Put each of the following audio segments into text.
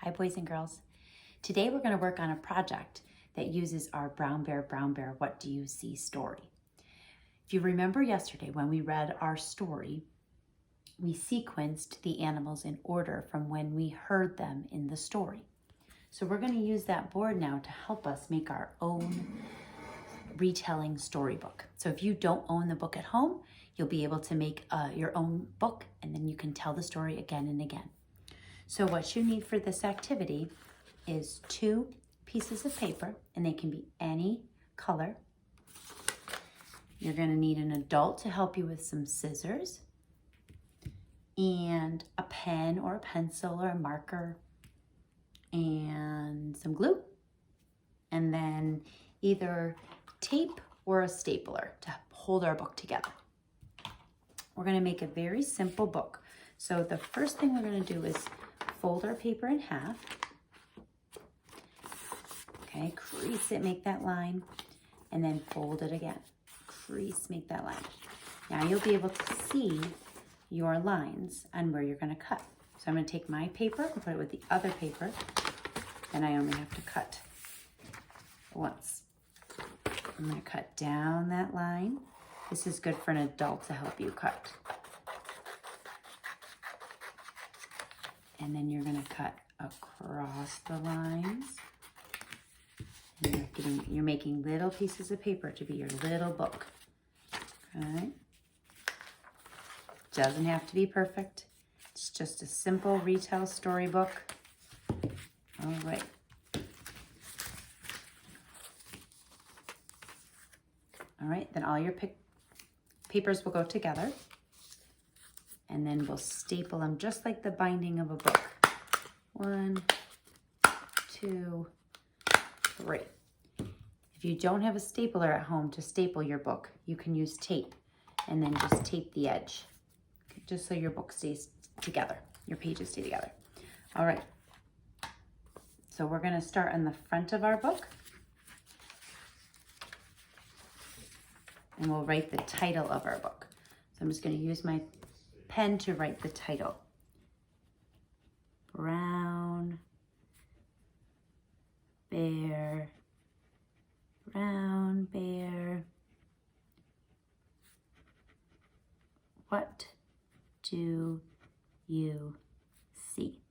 Hi, boys and girls. Today we're going to work on a project that uses our Brown Bear, What Do You See story. If you remember yesterday when we read our story, we sequenced the animals in order from when we heard them in the story. So we're going to use that board now to help us make our own retelling storybook. So if you don't own the book at home, you'll be able to make your own book, and then you can tell the story again and again. So what you need for this activity is 2 pieces of paper, and they can be any color. You're going to need an adult to help you with some scissors and a pen or a pencil or a marker and some glue, and then either tape or a stapler to hold our book together. We're going to make a very simple book. So the first thing we're going to do is fold our paper in half. Okay, crease it, make that line, and then fold it again. Crease, make that line. Now you'll be able to see your lines on where you're going to cut. So I'm going to take my paper and put it with the other paper, and I only have to cut once. I'm going to cut down that line. This is good for an adult to help you cut. And then you're going to cut across the lines. And you're making little pieces of paper to be your little book. Okay. Doesn't have to be perfect. It's just a simple Retell storybook. All right. All right, then all your papers will go together, and then we'll staple them just like the binding of a book. 1, 2, 3. If you don't have a stapler at home to staple your book, you can use tape, and then just tape the edge, okay, just so your book stays together, your pages stay together. All right, so we're going to start on the front of our book, and we'll write the title of our book. So I'm just going to use my pen to write the title. Brown bear, brown bear, what do you see?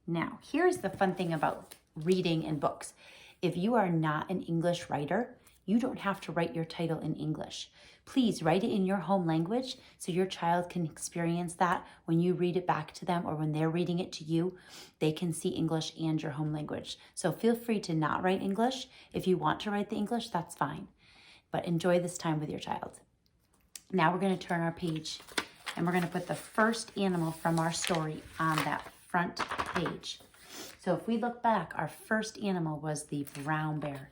Now, here's the fun thing about reading in books. If you are not an English writer, you don't have to write your title in English. Please write it in your home language so your child can experience that when you read it back to them, or when they're reading it to you, they can see English and your home language. So feel free to not write English. If you want to write the English, that's fine. But enjoy this time with your child. Now we're going to turn our page, and we're going to put the first animal from our story on that front page. So if we look back, our first animal was the brown bear.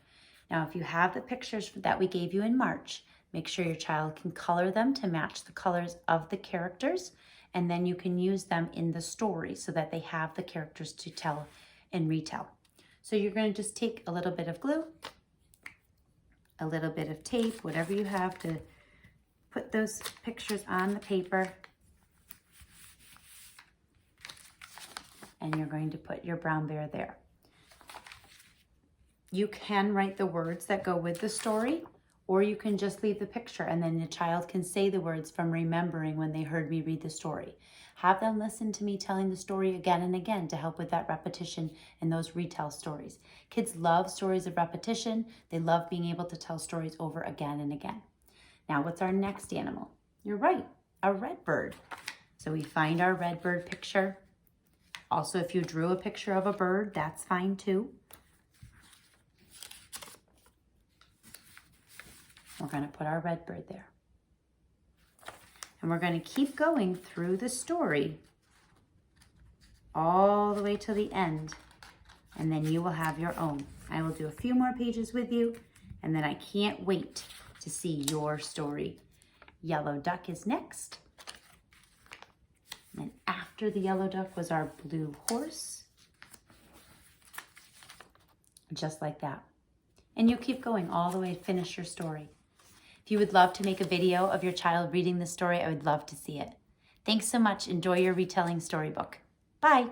Now, if you have the pictures that we gave you in March, make sure your child can color them to match the colors of the characters, and then you can use them in the story so that they have the characters to tell and retell. So you're going to just take a little bit of glue, a little bit of tape, whatever you have to put those pictures on the paper, and you're going to put your brown bear there. You can write the words that go with the story, or you can just leave the picture, and then the child can say the words from remembering when they heard me read the story. Have them listen to me telling the story again and again to help with that repetition and those retell stories. Kids love stories of repetition. They love being able to tell stories over again and again. Now, what's our next animal? You're right, a red bird. So we find our red bird picture. Also, if you drew a picture of a bird, that's fine too. We're going to put our red bird there. And we're going to keep going through the story all the way to the end. And then you will have your own. I will do a few more pages with you, and then I can't wait to see your story. Yellow duck is next. And after the yellow duck was our blue horse. Just like that. And you keep going all the way to finish your story. If you would love to make a video of your child reading the story, I would love to see it. Thanks so much. Enjoy your retelling storybook. Bye.